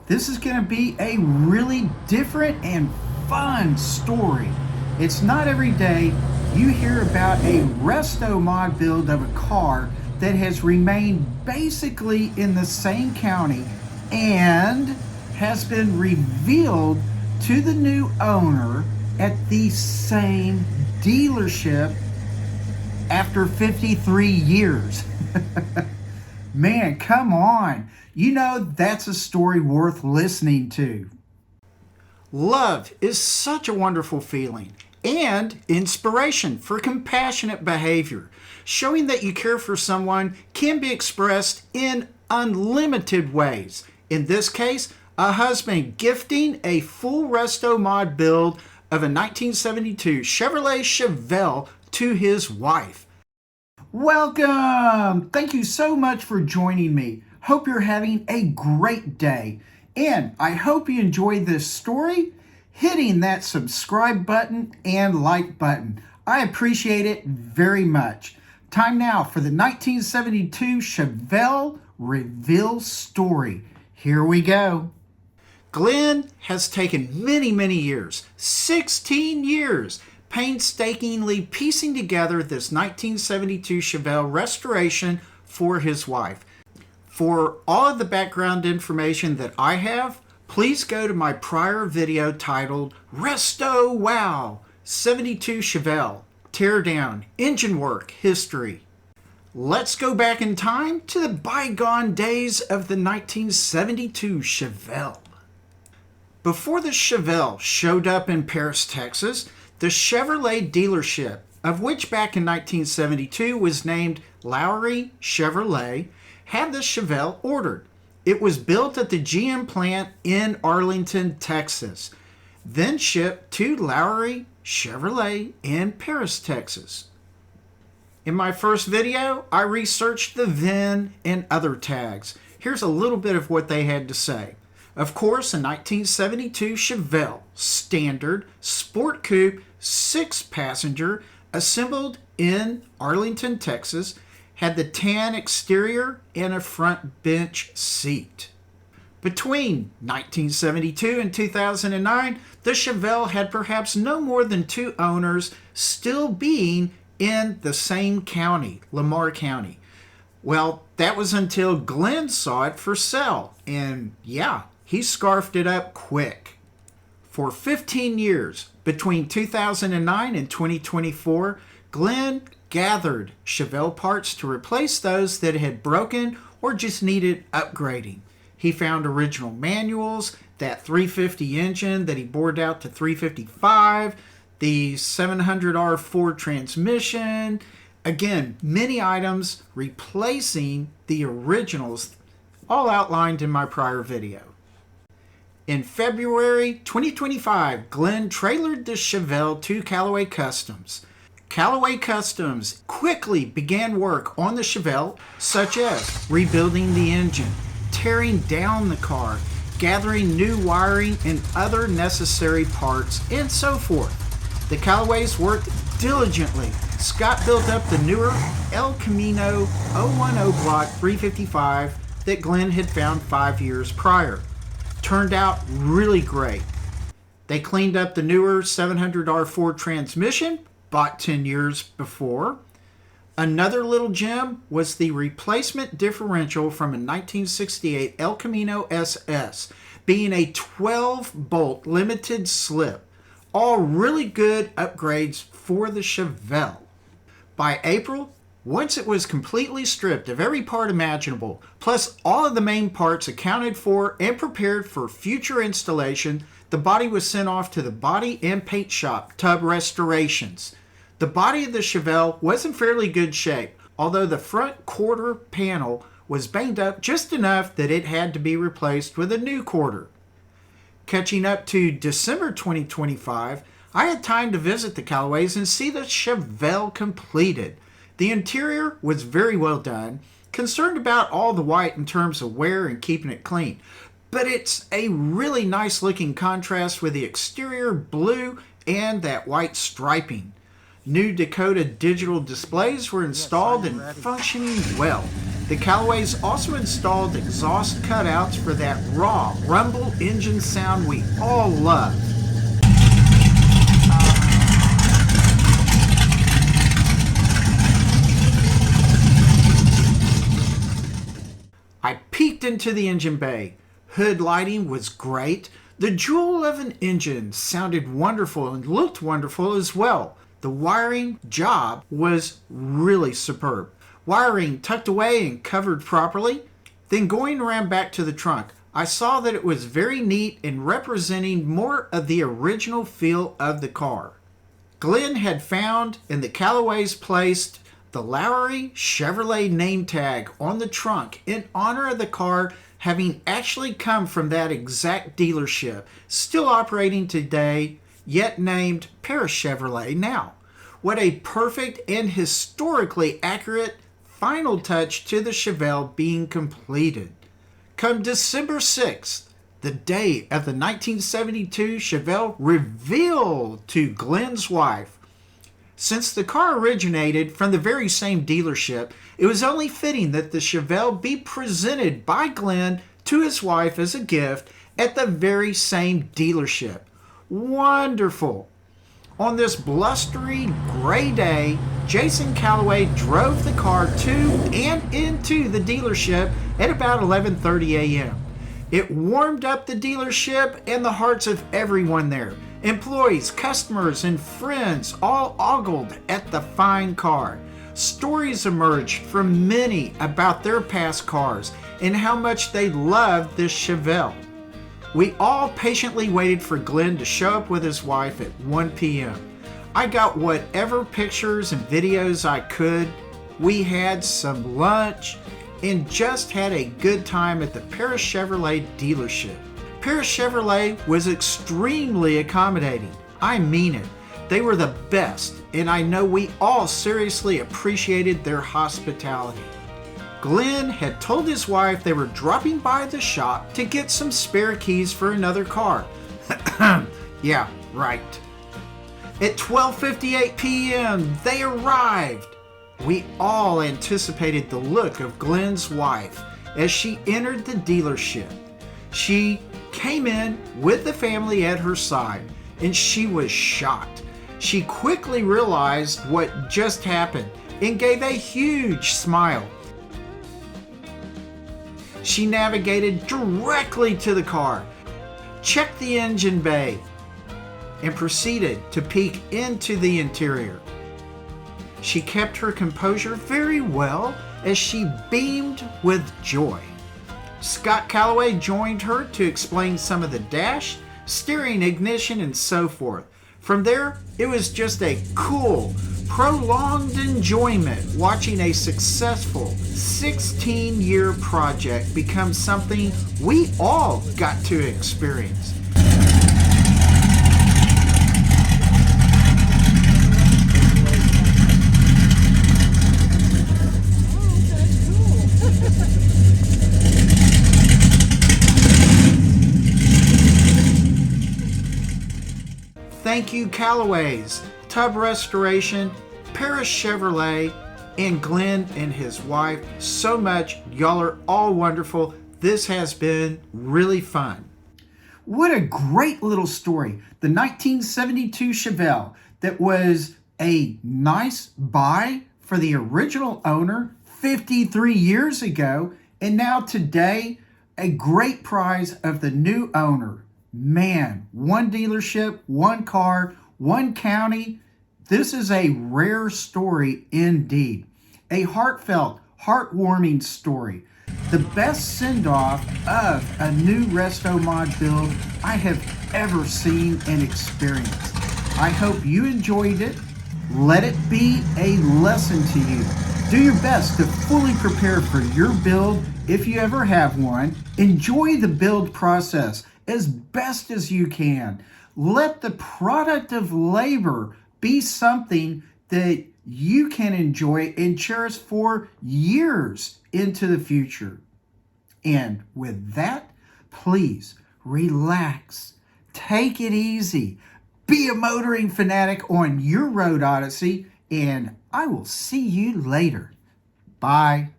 This is going to be a really different and fun story. It's not every day you hear about a restomod build of a car that has remained basically in the same county and has been revealed to the new owner at the same dealership after 53 years. Man, come on. You know, that's a story worth listening to. Love is such a wonderful feeling and inspiration for compassionate behavior. Showing that you care for someone can be expressed in unlimited ways. In this case, a husband gifting a full resto mod build of a 1972 Chevrolet Chevelle to his wife. Welcome! Thank you so much for joining me. Hope you're having a great day. And I hope you enjoyed this story, hitting that subscribe button and like button. I appreciate it very much. Time now for the 1972 Chevelle reveal story. Here we go. Glenn has taken many years, 16 years, painstakingly piecing together this 1972 Chevelle restoration for his wife. For all of the background information that I have, please go to my prior video titled Resto Wow 72 Chevelle Teardown Engine Work History. Let's go back in time to the bygone days of the 1972 Chevelle. Before the Chevelle showed up in Paris, Texas, the Chevrolet dealership, of which back in 1972 was named Lowry Chevrolet, had the Chevelle ordered. It was built at the GM plant in Arlington, Texas, then shipped to Lowry Chevrolet in Paris, Texas. In my first video, I researched the VIN and other tags. Here's a little bit of what they had to say. Of course, a 1972 Chevelle Standard Sport Coupe 6-passenger assembled in Arlington, Texas, had the tan exterior and a front bench seat. Between 1972 and 2009, the Chevelle had perhaps no more than 2 owners, still being in the same county, Lamar County. Well, that was until Glenn saw it for sale, and yeah, he scarfed it up quick. For 15 years, between 2009 and 2024, Glenn gathered Chevelle parts to replace those that had broken or just needed upgrading. He found original manuals, that 350 engine that he bored out to 355, the 700R Ford transmission. Again, many items replacing the originals, all outlined in my prior video. In February 2025, Glenn trailered the Chevelle to Callaway Customs. Callaway Customs quickly began work on the Chevelle, such as rebuilding the engine, tearing down the car, gathering new wiring and other necessary parts, and so forth. The Callaways worked diligently. Scott built up the newer El Camino 010 Block 355 that Glenn had found 5 years prior. Turned out really great. They cleaned up the newer 700R Ford transmission, bought 10 years before. Another little gem was the replacement differential from a 1968 El Camino SS, being a 12-bolt limited slip. All really good upgrades for the Chevelle. By April, once it was completely stripped of every part imaginable, plus all of the main parts accounted for and prepared for future installation, the body was sent off to the body and paint shop, Tubb Restorations. The body of the Chevelle was in fairly good shape, although the front quarter panel was banged up just enough that it had to be replaced with a new quarter. Catching up to December 2025, I had time to visit the Callaways and see the Chevelle completed. The interior was very well done, concerned about all the white in terms of wear and keeping it clean. But it's a really nice looking contrast with the exterior blue and that white striping. New Dakota digital displays were installed and functioning well. The Callaways also installed exhaust cutouts for that raw rumble engine sound we all love. I peeked into the engine bay. Hood lighting was great. The jewel of an engine sounded wonderful and looked wonderful as well. The wiring job was really superb. Wiring tucked away and covered properly. Then going around back to the trunk, I saw that it was very neat and representing more of the original feel of the car. Glenn had found and the Callaways placed the Lowry Chevrolet name tag on the trunk in honor of the car having actually come from that exact dealership, still operating today, yet named Paris Chevrolet now. What a perfect and historically accurate final touch to the Chevelle being completed. Come December 6th, the day of the 1972 Chevelle reveal to Glenn's wife. Since the car originated from the very same dealership, it was only fitting that the Chevelle be presented by Glenn to his wife as a gift at the very same dealership. Wonderful! On this blustery, gray day, Jason Callaway drove the car to and into the dealership at about 11:30 a.m. It warmed up the dealership and the hearts of everyone there. Employees, customers, and friends all ogled at the fine car. Stories emerged from many about their past cars and how much they loved this Chevelle. We all patiently waited for Glenn to show up with his wife at 1 p.m. I got whatever pictures and videos I could. We had some lunch and just had a good time at the Paris Chevrolet dealership. Paris Chevrolet was extremely accommodating. I mean it. They were the best, and I know we all seriously appreciated their hospitality. Glenn had told his wife they were dropping by the shop to get some spare keys for another car. Yeah, right. At 12:58 p.m., they arrived. We all anticipated the look of Glenn's wife as she entered the dealership. She came in with the family at her side, and she was shocked. She quickly realized what just happened and gave a huge smile. She navigated directly to the car, checked the engine bay, and proceeded to peek into the interior. She kept her composure very well as she beamed with joy. Scott Callaway joined her to explain some of the dash, steering, ignition, and so forth. From there, it was just a cool, prolonged enjoyment watching a successful 16-year project become something we all got to experience. Thank you, Callaways, Tubb Restoration, Paris Chevrolet, and Glenn and his wife so much. Y'all are all wonderful. This has been really fun. What a great little story. The 1972 Chevelle that was a nice buy for the original owner 53 years ago, and now today, a great prize of the new owner. Man, one dealership, one car, one county. This is a rare story indeed. A heartfelt, heartwarming story. The best send-off of a new restomod build I have ever seen and experienced. I hope you enjoyed it. Let it be a lesson to you. Do your best to fully prepare for your build if you ever have one. Enjoy the build process as best as you can. Let the product of labor be something that you can enjoy and cherish for years into the future. And with that, please relax, take it easy, be a motoring fanatic on your Road Odyssey, and I will see you later. Bye.